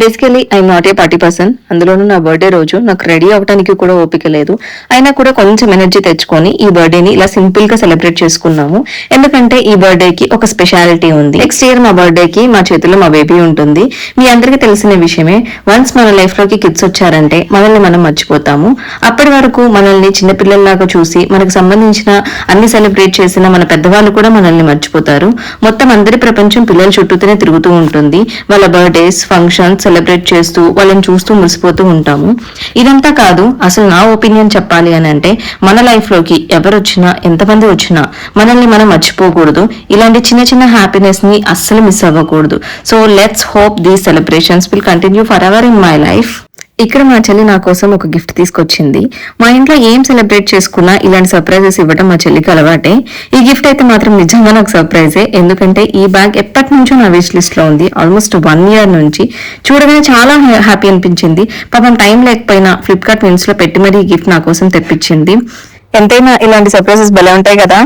Basically I'm not a party person. అందులోనూ నా birthday రోజు నాకు రెడీ అవడానికి కూడా ఓపిక లేదు. అయినా కూడా కొంచెం ఎనర్జీ తెచ్చుకొని ఈ బర్త్డేని ఇలా సింపుల్ గా సెలబ్రేట్ చేసుకున్నాము. ఎందుకంటే ఈ బర్త్డేకి ఒక స్పెషాలిటీ ఉంది. నెక్స్ట్ ఇయర్ మా బర్త్డేకి మా చేతిలో మా బేబీ ఉంటుంది. మీ అందరికీ తెలిసిన విషయమే. వన్స్ మన లైఫ్ లోకి కిడ్స్ వచ్చారంటే మనల్ని మనం మర్చిపోతాము. అప్పటి వరకు మనల్ని చిన్నపిల్లల్లాగా చూసి మనకు సంబంధించిన అన్ని సెలబ్రేట్ చేసిన మన పెద్దవాళ్ళు కూడా మనల్ని మర్చిపోతారు. మొత్తం అందరి ప్రపంచం పిల్లల చుట్టూతోనే తిరుగుతూ ఉంటుంది. వాళ్ళ బర్త్డేస్, ఫంక్షన్స్ సెలబ్రేట్ చేస్తూ వాళ్ళని చూస్తూ మురిసిపోతూ ఉంటాము. ఇదంతా కాదు, అసలు నా ఒపీనియన్ చెప్పాలి అని అంటే మన లైఫ్ లోకి ఎవరు వచ్చినా, ఎంతమంది వచ్చినా మనల్ని మనం మర్చిపోకూడదు. ఇలాంటి చిన్న చిన్న హ్యాపీనెస్ ని అస్సలు మిస్ అవ్వకూడదు. So let's hope these celebrations will continue for ever in my life. ఇక్కడ మా చెల్లి నా కోసం ఒక గిఫ్ట్ తీసుకొచ్చింది. మా ఇంట్లో ఏం సెలబ్రేట్ చేసుకున్నా ఇలాంటి సర్ప్రైజెస్ ఇవ్వడం మా చెల్లికి అలవాటే. ఈ గిఫ్ట్ అయితే మాత్రం నిజంగా నాకు సర్ప్రైజే. ఎందుకంటే ఈ బ్యాగ్ ఎప్పటి నుంచో నా విష్ లిస్ట్ లో ఉంది. ఆల్మోస్ట్ 1 year నుంచి. చూడగానే చాలా హ్యాపీ అనిపించింది. పాపం టైం లేకపోయినా ఫ్లిప్కార్ట్ విన్స్ లో పెట్టి మరీ ఈ గిఫ్ట్ నా కోసం తెప్పించింది. ఎంతైనా ఇలాంటి సర్ప్రైజెస్ భలే ఉంటాయి కదా.